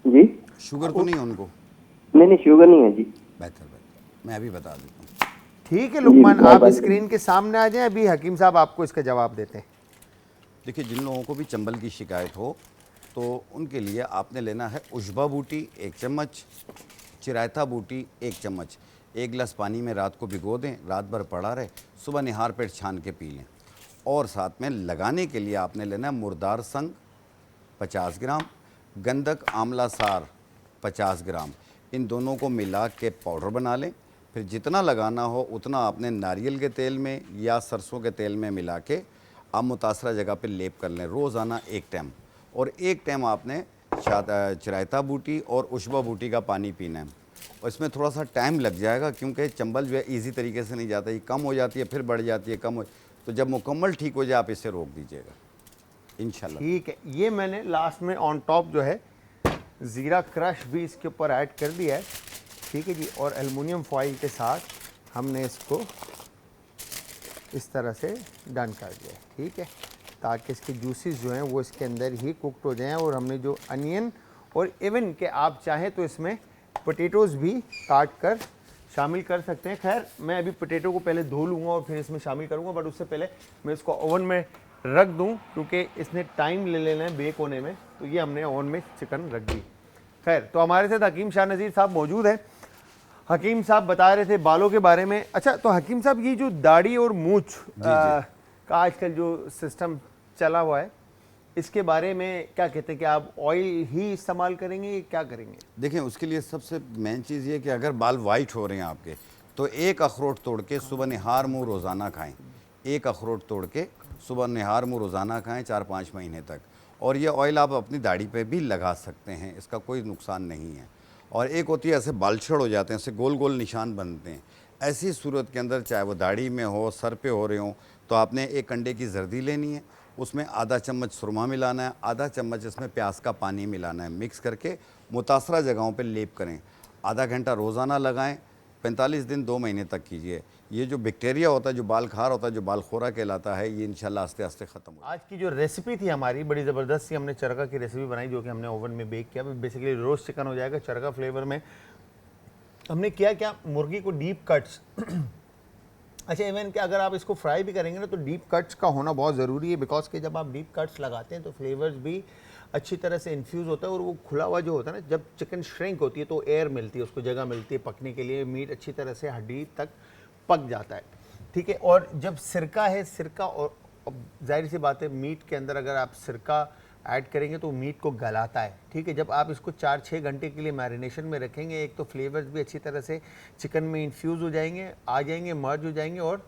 जी शुगर तो नहीं है उनको? नहीं शुगर नहीं है जी। बेहतर बेहतर, मैं अभी बता देता हूँ। ठीक है लुकमान, जी, आप बात- स्क्रीन के सामने आ जाएं, अभी हकीम साहब आपको इसका जवाब देते हैं। देखिए, जिन लोगों को भी चंबल की शिकायत हो तो उनके लिए आपने लेना है उशबा बूटी 1 चम्मच, चिरायता बूटी 1 चम्मच। 1 गिलास पानी में रात को भिगो दें, रात भर पड़ा रहे, सुबह निहार पेट छान के पी लें। और साथ में लगाने के लिए आपने लेना है मुर्दार संग 50 ग्राम, गंधक आंवला सार 50 ग्राम। इन दोनों को मिला के पाउडर बना लें। फिर जितना लगाना हो उतना आपने नारियल के तेल में या सरसों के तेल में मिला के आप मुतासरा जगह पे लेप कर लें रोज़ाना 1 टाइम। और 1 टाइम आपने चिरायता बूटी और उशबा बूटी का पानी पीना है। और इसमें थोड़ा सा टाइम लग जाएगा क्योंकि चंबल जो है ईजी तरीके से नहीं जाता, ये कम हो जाती है फिर बढ़ जाती है, कम हो, तो जब मुकम्मल ठीक हो जाए आप इसे रोक दीजिएगा इंशाल्लाह। ठीक है, ये मैंने लास्ट में ऑन टॉप जो है ज़ीरा क्रश भी इसके ऊपर ऐड कर दिया है। ठीक है जी, और एल्युमिनियम फॉइल के साथ हमने इसको इस तरह से डन कर दिया है। ठीक है, ताकि इसके जूसेस जो हैं वो इसके अंदर ही कुकड हो जाएं। और हमने जो अनियन और इवन के आप चाहें तो इसमें पोटैटोज़ भी काट कर शामिल कर सकते हैं। खैर मैं अभी पोटैटो को पहले धो लूँगा और फिर इसमें शामिल करूँगा, बट उससे पहले मैं इसको ओवन में रख दूँ क्योंकि इसने टाइम ले लेना है बेक होने में। तो ये हमने ओवन में चिकन रख दी। खैर, तो हमारे साथ हकीम शाह नज़ीर साहब मौजूद हैं। हकीम साहब बता रहे थे बालों के बारे में। अच्छा, तो हकीम साहब ये जो दाढ़ी और मूछ का आजकल जो सिस्टम चला हुआ है, इसके बारे में क्या कहते हैं कि आप ऑयल ही इस्तेमाल करेंगे, क्या करेंगे? देखें, उसके लिए सबसे मेन चीज़ ये कि अगर बाल वाइट हो रहे हैं आपके, तो 1 अखरोट तोड़ के सुबह निहार मुँह रोज़ाना खाएं। 1 अखरोट तोड़ के सुबह निहार मुँह रोज़ाना खाएं 4-5 महीने तक। और ये ऑयल आप अपनी दाढ़ी पे भी लगा सकते हैं, इसका कोई नुकसान नहीं है। और एक होती है ऐसे बाल छड़ हो जाते हैं, ऐसे गोल गोल निशान बनते हैं। ऐसी सूरत के अंदर चाहे वो दाढ़ी में हो, सर पे हो रहे हो, तो आपने 1 अंडे की जर्दी लेनी है, उसमें आधा चम्मच सुरमा मिलाना है, आधा चम्मच इसमें प्याज का पानी मिलाना है, मिक्स करके मुतासरा जगहों पे लेप करें। आधा घंटा रोज़ाना लगाएं, 45 दिन 2 महीने तक कीजिए। ये जो बैक्टीरिया होता है, जो बाल खार होता है, जो बाल खोरा कहलाता है, ये इंशाल्लाह आस्ते आस्ते ख़त्म हो। आज की जो रेसिपी थी हमारी बड़ी ज़बरदस्त सी, हमने चरगा की रेसिपी बनाई जो कि हमने ओवन में बेक किया। बेसिकली रोस्ट चिकन हो जाएगा चरगा फ्लेवर में। हमने किया क्या, मुर्गी को डीप कट्स अच्छा, इवन कि अगर आप इसको फ्राई भी करेंगे ना तो डीप कट्स का होना बहुत ज़रूरी है, बिकॉज कि जब आप डीप कट्स लगाते हैं तो फ्लेवर्स भी अच्छी तरह से इन्फ्यूज़ होता है। और वो खुला हुआ जो होता है ना, जब चिकन श्रिंक होती है तो एयर मिलती है, उसको जगह मिलती है पकने के लिए, मीट अच्छी तरह से हड्डी तक पक जाता है। ठीक है, और जब सिरका है, सिरका और जाहिर सी बात है मीट के अंदर अगर आप सिरका ऐड करेंगे तो मीट को गलाता है। ठीक है, जब आप इसको 4-6 घंटे के लिए मैरिनेशन में रखेंगे, एक तो फ्लेवर्स भी अच्छी तरह से चिकन में इन्फ्यूज़ हो जाएंगे, आ जाएंगे, मर्ज हो जाएंगे। और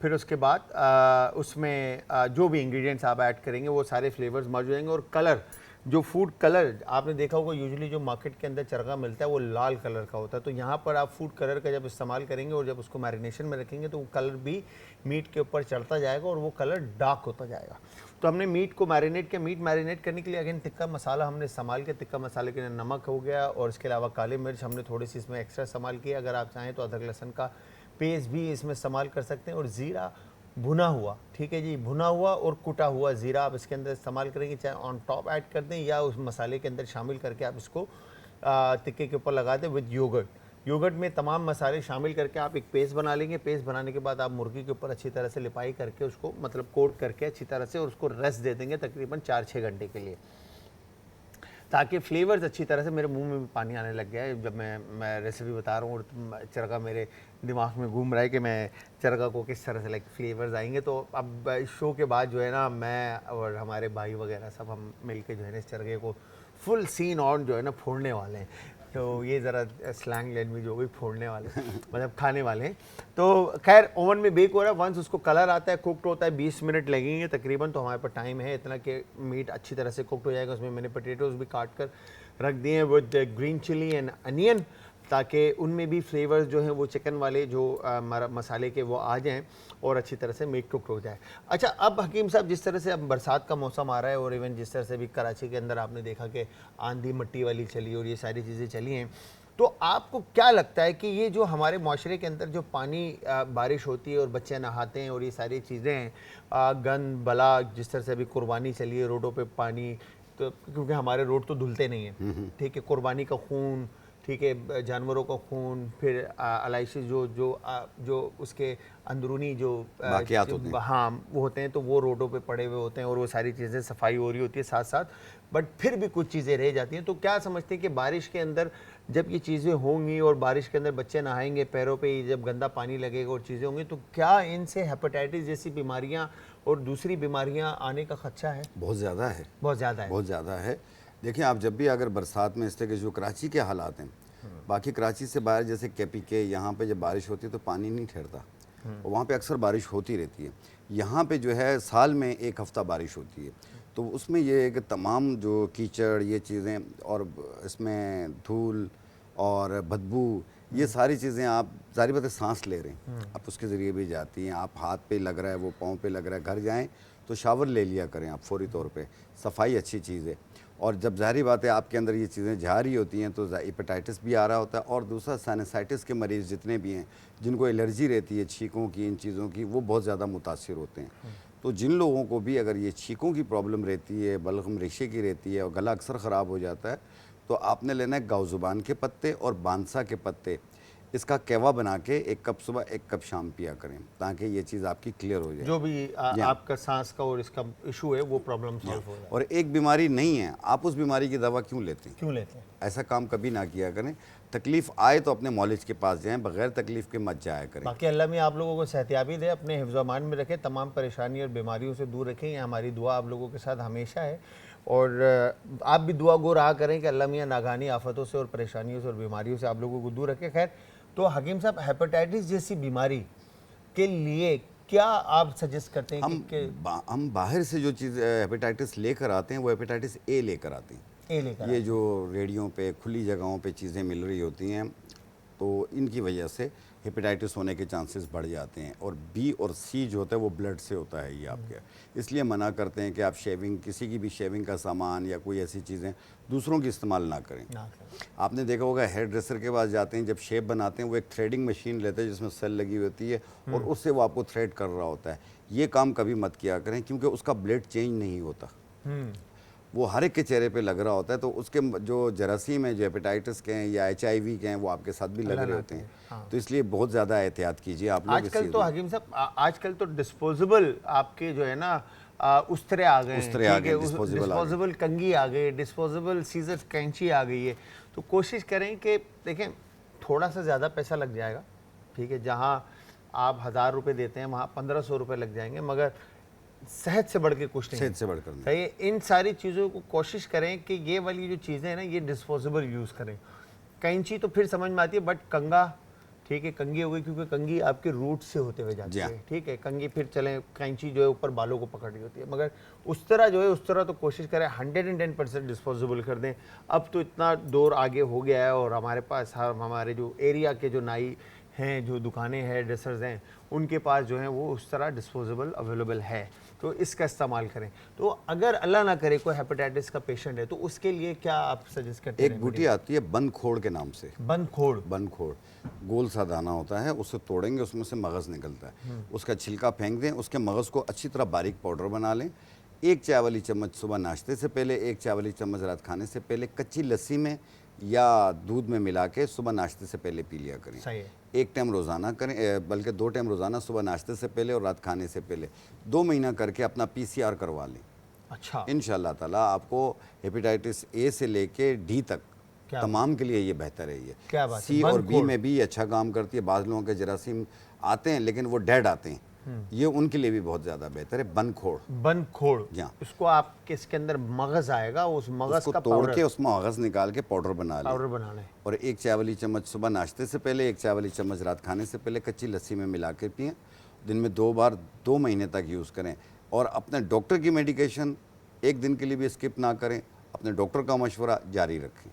फिर उसके बाद उसमें जो भी इंग्रेडिएंट्स आप ऐड करेंगे वो सारे फ्लेवर्स मर्ज हो जाएंगे। और कलर, जो फूड कलर आपने देखा होगा यूजुअली जो मार्केट के अंदर चरगा मिलता है वो लाल कलर का होता है। तो यहाँ पर आप फूड कलर का जब इस्तेमाल करेंगे और जब उसको मैरिनेशन में रखेंगे तो वो कलर भी मीट के ऊपर चढ़ता जाएगा और वो कलर डार्क होता जाएगा। तो हमने मीट को मैरिनेट किया। मीट मैरिनेट करने के लिए अगेन टिक्का मसाला हमने इस्तेमाल किया। टिक्का मसाले के अंदर नमक हो गया और इसके अलावा काली मिर्च हमने थोड़ी सी इसमें एक्स्ट्रा इस्तेमाल किया। अगर आप चाहें तो अदरक लहसुन का पेस्ट भी इसमें इस्तेमाल कर सकते हैं। और ज़ीरा भुना हुआ, ठीक है जी, भुना हुआ और कुटा हुआ ज़ीरा आप इसके अंदर इस्तेमाल करेंगे, चाहे ऑन टॉप ऐड कर दें या उस मसाले के अंदर शामिल करके आप इसको टिक्के के ऊपर लगा दें विद योगर्ट। योगर्ट में तमाम मसाले शामिल करके आप एक पेस्ट बना लेंगे। पेस्ट बनाने के बाद आप मुर्गी के ऊपर अच्छी तरह से लिपाई करके उसको मतलब कोट करके अच्छी तरह से और उसको रेस्ट दे देंगे तकरीबन 4-6 घंटे के लिए, ताकि फ्लेवर्स अच्छी तरह से, मेरे मुंह में भी पानी आने लग गया है जब मैं रेसिपी बता रहा हूँ और चरगा मेरे दिमाग में घूम रहा है कि मैं चरगा को किस तरह से लाइक फ्लेवर्स आएंगे। तो अब शो के बाद जो है ना, मैं और हमारे भाई वगैरह सब हम मिल के जो है ना इस चरगे को फुल सीन ऑन जो है ना फोड़ने वाले हैं। तो ये ज़रा स्लैंग लैंग्वेज हो गई, फोड़ने वाले मतलब खाने वाले हैं। तो खैर ओवन में बेक हो रहा है। वंस उसको कलर आता है, कुकड होता है, 20 मिनट लगेंगे तकरीबन। तो हमारे पास टाइम है इतना कि मीट अच्छी तरह से कुकड हो जाएगा। उसमें मैंने पोटैटोज़ भी काट कर रख दिए हैं with green chilli and onion, ताकि उनमें भी फ्लेवर्स जो हैं वो चिकन वाले जो मसाले के वो आ जाएं और अच्छी तरह से मीट कुक हो जाए। अच्छा, अब हकीम साहब जिस तरह से अब बरसात का मौसम आ रहा है और इवन जिस तरह से भी कराची के अंदर आपने देखा कि आंधी मिट्टी वाली चली और ये सारी चीज़ें चली हैं, तो आपको क्या लगता है कि ये जो हमारे माशरे के अंदर जो पानी बारिश होती है और बच्चे नहाते हैं और ये सारी चीज़ें हैं, गंद बला, जिस तरह से अभी कुर्बानी चली है, रोडों पे पानी, तो क्योंकि हमारे रोड तो धुलते नहीं हैं, ठीक है, कुर्बानी का खून, ठीक है, जानवरों का खून, फिर अलाइशी जो उसके अंदरूनी जो वाक़यात होते हैं। हाँ वो होते हैं, तो वो रोडों पे पड़े हुए होते हैं और वो सारी चीज़ें सफाई हो रही होती है साथ साथ, बट फिर भी कुछ चीज़ें रह जाती हैं। तो क्या समझते हैं कि बारिश के अंदर जब ये चीज़ें होंगी और बारिश के अंदर बच्चे नहाएंगे, पैरों पे जब गंदा पानी लगेगा और चीज़ें होंगी, तो क्या इनसे हेपेटाइटिस जैसी बीमारियाँ और दूसरी बीमारियाँ आने का खदशा है? बहुत ज़्यादा है, बहुत ज़्यादा है। बहुत ज़्यादा है। देखिए, आप जब भी अगर बरसात में इस तरह के जो कराची के हालात हैं, बाकी कराची से बाहर जैसे KPK, यहाँ पे जब बारिश होती है तो पानी नहीं ठहरता, और वहाँ पे अक्सर बारिश होती रहती है। यहाँ पे जो है साल में 1 हफ़्ता बारिश होती है, तो उसमें ये है कि तमाम जो कीचड़, ये चीज़ें, और इसमें धूल और बदबू, ये सारी चीज़ें, आप ज़ाहिर बात है सांस ले रहे हैं, आप उसके ज़रिए भी जाती हैं, आप हाथ पे लग रहा है, वो पाँव पे लग रहा है, घर जाएं तो शावर ले लिया करें आप फौरी तौर पे। सफाई अच्छी चीज़ है, और जब ज़ाहिर बात है आपके अंदर ये चीज़ें जा रही होती हैं तो हेपेटाइटिस भी आ रहा होता है, और दूसरा साइनसाइटिस के मरीज़ जितने भी हैं जिनको एलर्जी रहती है छींकों की, इन चीज़ों की, वो बहुत ज़्यादा मुतासिर होते हैं। तो जिन लोगों को भी अगर ये छींकों की प्रॉब्लम रहती है, बलगम रेशे की रहती है और गला अक्सर ख़राब हो जाता है, तो आपने लेना है गाउजुबान के पत्ते और बांसा के पत्ते, इसका कहवा बना के 1 कप सुबह 1 कप शाम पिया करें, ताकि ये चीज़ आपकी क्लियर हो जाए। जो भी आपका सांस का और इसका इशू है वो प्रॉब्लम सॉल्व हो जाए। और एक बीमारी नहीं है, आप उस बीमारी की दवा क्यों लेते हैं? क्यों लेते हैं? ऐसा काम कभी ना किया करें। तकलीफ़ आए तो अपने मौलिज के पास जाएं, बगैर तकलीफ़ के मत जाया करें। बाकी अल्लाह में आप लोगों को सेहतियाबी दे, अपने हिफ्ज़-ओ-अमान में रखें, तमाम परेशानी और बीमारियों से दूर रखें। ये हमारी दुआ आप लोगों के साथ हमेशा है, और आप भी दुआ गो रहा करें कि अल्लाह मियाँ नागानी आफतों से और परेशानियों से और बीमारियों से आप लोगों को दूर रखें। खैर, तो हकीम साहब, हेपेटाइटिस जैसी बीमारी के लिए क्या आप सजेस्ट करते हैं हम बाहर से जो चीज़ हेपेटाइटिस लेकर आते हैं, वो हेपेटाइटिस A लेकर आते हैं। ए लेकर ये जो रेडियो पे, खुली जगहों पे चीज़ें मिल रही होती हैं, तो इनकी वजह से हेपेटाइटिस होने के चांसेस बढ़ जाते हैं। और B और C जो होता है वो ब्लड से होता है ये आपके, इसलिए मना करते हैं कि आप शेविंग, किसी की भी शेविंग का सामान या कोई ऐसी चीज़ें दूसरों की इस्तेमाल ना करें। आपने देखा होगा हेयर ड्रेसर के पास जाते हैं, जब शेव बनाते हैं वो एक थ्रेडिंग मशीन लेते हैं जिसमें सेल लगी होती है, और उससे वो आपको थ्रेड कर रहा होता है। ये काम कभी मत किया करें, क्योंकि उसका ब्लेड चेंज नहीं होता, वो हर एक के चेहरे पे लग रहा होता है, तो उसके जो जरासीम है, जो हेपेटाइटिस के हैं या HIV के हैं, वो आपके साथ भी लग रहे होते हैं। हाँ। तो इसलिए बहुत ज़्यादा एहतियात कीजिए आप लोग। आजकल तो हकीम साहब, आजकल तो डिस्पोजेबल आपके जो है ना उस्तरे आ गए, डिस्पोजेबल कंघी आ गई, डिस्पोजेबल सीजर कैंची आ गई है। तो कोशिश करें कि देखें, थोड़ा सा ज़्यादा पैसा लग जाएगा, ठीक है, जहाँ आप 1000 रुपये देते हैं वहाँ 1500 रुपये लग जाएंगे, मगर सेहत से बढ़ के कुछ नहीं, सेहत से बढ़कर नहीं। सही है। इन सारी चीज़ों को कोशिश करें कि ये वाली जो चीज़ें हैं ना, ये डिस्पोजेबल यूज़ करें। कैंची तो फिर समझ में आती है, बट कंघा, ठीक है, कंघी हो गई, क्योंकि कंघी आपके रूट से होते हुए जाती है, ठीक है, कंघी फिर चलें, कैंची जो है ऊपर बालों को पकड़ रही होती है, मगर उस तरह जो है, उस तरह तो कोशिश करें 110% डिस्पोजेबल कर दें। अब तो इतना दौर आगे हो गया है, और हमारे पास हमारे जो एरिया के जो नाई हैं, जो दुकानें हैं, ड्रेसर्स हैं, उनके पास जो है वो उस तरह डिस्पोजेबल अवेलेबल है, तो इसका इस्तेमाल करें। तो अगर अल्लाह ना करे कोई हेपेटाइटिस का पेशेंट है, तो उसके लिए क्या आप सजेस्ट करते हैं? एक बूटी आती है बंदखोड़ के नाम से। बंदखोड़? बंदखोड़ गोल सा दाना होता है, उसे तोड़ेंगे, उसमें से मगज़ निकलता है, उसका छिलका फेंक दें, उसके मगज़ को अच्छी तरह बारीक पाउडर बना लें। 1 चाय वाली चम्मच सुबह नाश्ते से पहले, 1 चाय वाली चम्मच रात खाने से पहले कच्ची लस्सी में या दूध में मिला के सुबह नाश्ते से पहले पी लिया करें। सही है। 1 टाइम रोज़ाना करें, बल्कि 2 टाइम रोज़ाना, सुबह नाश्ते से पहले और रात खाने से पहले। 2 महीना करके अपना PCR करवा लें। अच्छा। इंशाल्लाह ताला आपको हेपेटाइटिस A से लेके D तक तमाम के लिए ये बेहतर है। ये क्या बात C और B में भी अच्छा काम करती है। बाज़ लोगों के जरासीम आते हैं लेकिन वो डेड आते हैं, ये उनके लिए भी बहुत ज़्यादा बेहतर है। बंदखोड़। बंदखोड़, इसको आप इसके अंदर मगज़ आएगा, उस मगज़ का तोड़ के उसमें मगज़ निकाल के पाउडर बना लें। पाउडर बनाना है, और 1 चाय वाली चम्मच सुबह नाश्ते से पहले, 1 चाय वाली चम्मच रात खाने से पहले कच्ची लस्सी में मिला के पिएँ। दिन में 2 बार 2 महीने तक यूज़ करें। और अपने डॉक्टर की मेडिकेशन 1 दिन के लिए भी स्किप ना करें, अपने डॉक्टर का मशवरा जारी रखें।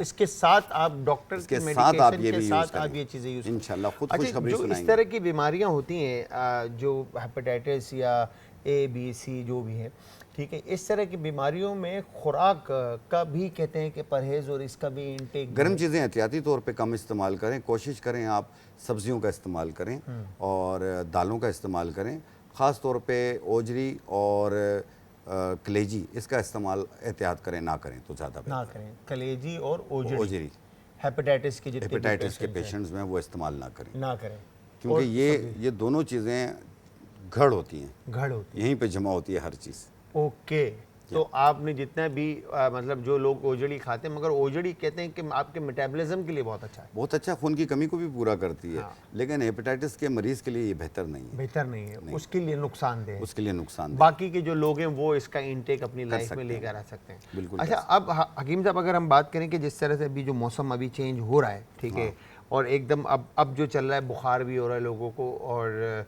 इसके साथ आप डॉक्टर के साथ आप ये भी यूज़ करें, आप ये चीज़ें यूज़ इंशाल्लाह खुद खुशखबरी जो सुनाएंगे। इस तरह की बीमारियां होती हैं, जो हेपेटाइटिस या ABC जो भी है, ठीक है। इस तरह की बीमारियों में खुराक का भी कहते हैं कि परहेज़ और इसका भी इंटेक, गर्म चीज़ें एहतियाती तौर पे कम इस्तेमाल करें, कोशिश करें आप सब्जियों का इस्तेमाल करें और दालों का इस्तेमाल करें। ख़ास तौर पे ओजरी और कलेजी इसका इस्तेमाल एहतियात करें, ना करें तो ज़्यादा ना बेहतर। करें। कलेजी और ओजरी, ओजरी हेपेटाइटिस के जितने भी हेपेटाइटिस के patients हैं, पेशेंट्स में वो इस्तेमाल ना करें, ना करें, क्योंकि और ये दोनों चीज़ें घड़ होती हैं, घड़ होती यहीं पे जमा होती है हर चीज़। है। ओके, तो आपने जितना भी मतलब जो लोग ओजड़ी खाते हैं, मगर ओजड़ी कहते हैं कि आपके मेटाबॉलिज्म के लिए बहुत अच्छा है, बहुत अच्छा, खून की कमी को भी पूरा करती है, हाँ। लेकिन हेपेटाइटिस के मरीज़ के लिए ये बेहतर नहीं है, बेहतर नहीं है, उसके लिए नुकसानदेह है। उसके लिए नुकसान। बाकी के जो लोग हैं वो इसका इंटेक अपनी लाइफ में सकते हैं। लेकर आ सकते हैं। बिल्कुल अच्छा, अब हकीम साहब अगर हम बात करें कि जिस तरह से अभी जो मौसम अभी चेंज हो रहा है, ठीक है, और एकदम अब जो चल रहा है, बुखार भी हो रहा है लोगों को और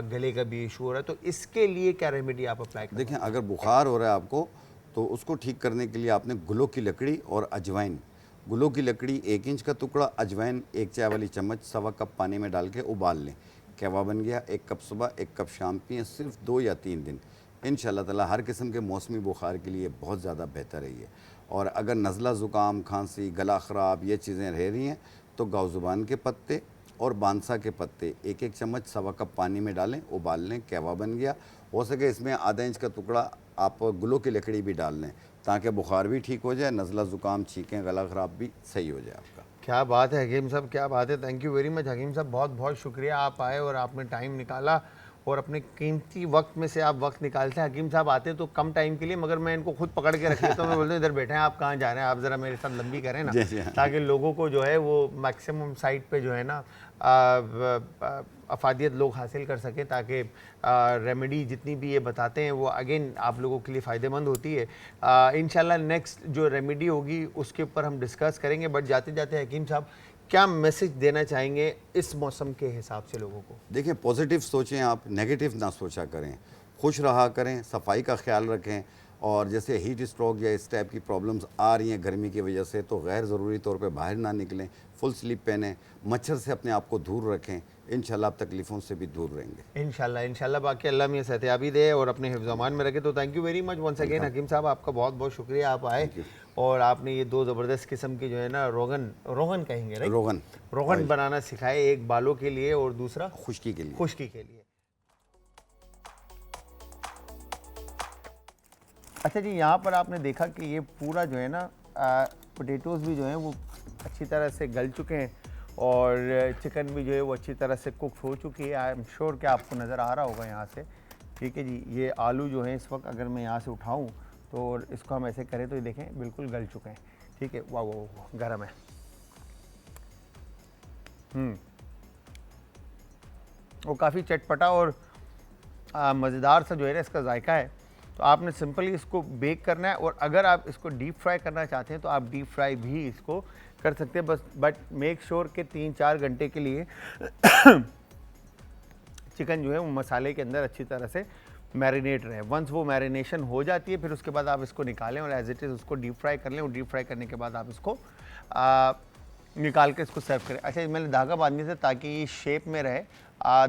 गले का भी इशू हो रहा है, तो इसके लिए क्या रेमेडी आप अप्लाई करें? देखें, अगर बुखार हो रहा है आपको तो उसको ठीक करने के लिए आपने गुलो की लकड़ी और अजवाइन, गुलो की लकड़ी 1 इंच का टुकड़ा, अजवाइन 1 चाय वाली चम्मच, 1.25 कप पानी में डाल के उबाल लें। कहवा बन गया, 1 कप सुबह 1 कप शाम पिएं, सिर्फ 2 या 3 दिन। इंशाल्लाह ताला हर किस्म के मौसमी बुखार के लिए बहुत ज़्यादा बेहतर है ये। और अगर नज़ला ज़ुकाम, खांसी, गला ख़राब ये चीज़ें रह रही हैं तो गावजुबान के पत्ते और बांसा के पत्ते 1-1 चम्मच 1.25 कप पानी में डालें, उबाल लें, कहवा बन गया। हो सके इसमें आधा इंच का टुकड़ा आप गुलो की लकड़ी भी डाल लें, ताकि बुखार भी ठीक हो जाए, नज़ला ज़ुकाम, छींकें, गला ख़राब भी सही हो जाए आपका। क्या बात है हकीम साहब, क्या बात है। थैंक यू वेरी मच हकीम साहब, बहुत बहुत शुक्रिया, आप आए और आपने टाइम निकाला और अपने कीमती वक्त में से आप वक्त निकालते हैं। हकीम साहब आते तो कम टाइम के लिए, मगर मैं इनको खुद पकड़ के रख लेता हूँ, मैं बोलता हूँ इधर बैठे हैं, आप कहाँ जा रहे हैं, आप ज़रा मेरे साथ लंबी करें ना, ताकि लोगों को जो है वो मैक्सिमम साइट पे जो है ना अफादियत लोग हासिल कर सकें, ताकि रेमेडी जितनी भी ये बताते हैं वो अगेन आप लोगों के लिए फ़ायदेमंद होती है। इंशाल्लाह नेक्स्ट जो रेमेडी होगी उसके ऊपर हम डिस्कस करेंगे। बट जाते जाते हकीम साहब क्या मैसेज देना चाहेंगे इस मौसम के हिसाब से लोगों को? देखिए, पॉजिटिव सोचें आप, नेगेटिव ना सोचा करें, खुश रहा करें, सफाई का ख्याल रखें। और जैसे हीट स्ट्रोक या इस टाइप की प्रॉब्लम्स आ रही हैं गर्मी की वजह से, तो गैर ज़रूरी तौर पे बाहर ना निकलें, फुल स्लीप पहनें, मच्छर से अपने आप को दूर रखें, इंशाल्लाह आप तकलीफ़ों से भी दूर रहेंगे। इंशाल्लाह बाकी अल्लाह में सेहतियाबी दे और अपने हिफ्ज़-ओ-अमान में रखे। तो thank you very much once again हकीम साहब, आपका बहुत बहुत शुक्रिया, आप आए और आपने ये 2 ज़बरदस्त किस्म की जो है ना रोगन कहेंगे, राइट, रोगन बनाना सिखाए, एक बालों के लिए और दूसरा खुश्की के लिए। खुश्की के लिए। अच्छा जी, यहाँ पर आपने देखा कि ये पूरा जो है ना पोटैटोज़ भी जो हैं वो अच्छी तरह से गल चुके हैं और चिकन भी जो है वो अच्छी तरह से कुक हो चुकी है। आई एम श्योर कि आपको नज़र आ रहा होगा यहाँ से, ठीक है जी। ये आलू जो है इस वक्त अगर मैं यहाँ से उठाऊँ तो और इसको हम ऐसे करें तो ये देखें बिल्कुल गल चुके हैं, ठीक है। वाह वाह गर्म है। वो काफ़ी चटपटा और मज़ेदार सा जो है ना इसका जायका है। तो आपने सिंपली इसको बेक करना है और अगर आप इसको डीप फ्राई करना चाहते हैं तो आप डीप फ्राई भी इसको कर सकते हैं, बस बट मेक श्योर कि 3-4 घंटे के लिए चिकन जो है वो मसाले के अंदर अच्छी तरह से मैरिनेट रहे। वंस वो मैरिनेशन हो जाती है फिर उसके बाद आप इसको निकालें और एज इट इज़ उसको डीप फ्राई कर लें और डीप फ्राई करने के बाद आप इसको निकाल के इसको सर्व करें। अच्छा, मैंने धागा बांधने से ताकि ये शेप में रहे,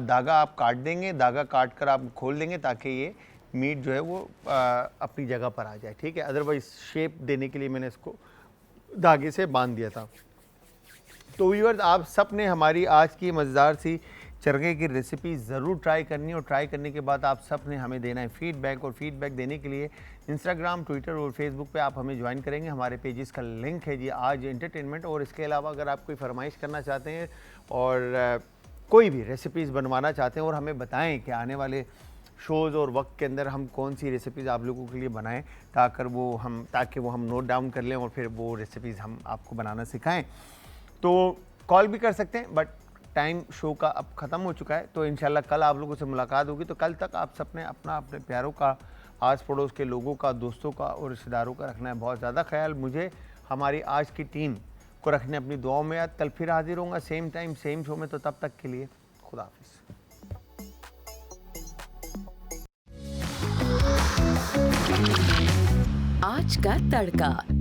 धागा आप काट देंगे, धागा काट कर आप खोल देंगे ताकि ये मीट जो है वो अपनी जगह पर आ जाए, ठीक है। अदरवाइज शेप देने के लिए मैंने इसको धागे से बांध दिया था। तो व्यूअर्स, आप सब ने हमारी आज की मज़ेदार सी चरखे की रेसिपी ज़रूर ट्राई करनी है और ट्राई करने के बाद आप सब ने हमें देना है फीडबैक। और फीडबैक देने के लिए इंस्टाग्राम, ट्विटर और फेसबुक पे आप हमें ज्वाइन करेंगे। हमारे पेजेस का लिंक है जी आज एंटरटेनमेंट। और इसके अलावा अगर आप कोई फरमाइश करना चाहते हैं और कोई भी रेसिपीज़ बनवाना चाहते हैं और हमें बताएं कि आने वाले शोज़ और वक्त के अंदर हम कौन सी रेसिपीज़ आप लोगों के लिए बनाएं ताकि वो हम नोट डाउन कर लें और फिर वो रेसिपीज़ हम आपको बनाना सिखाएं, तो कॉल भी कर सकते हैं। बट टाइम शो का अब ख़त्म हो चुका है, तो इंशाल्लाह कल आप लोगों से मुलाकात होगी। तो कल तक आप सब ने अपने प्यारों का, आस पड़ोस के लोगों का, दोस्तों का और रिश्तेदारों का रखना है बहुत ज़्यादा ख्याल। मुझे हमारी आज की टीम को रखने अपनी दुआओं में याद। कल फिर हाजिर होऊंगा सेम टाइम सेम शो में, तो तब तक के लिए खुदा हाफिज़। आज का तड़का।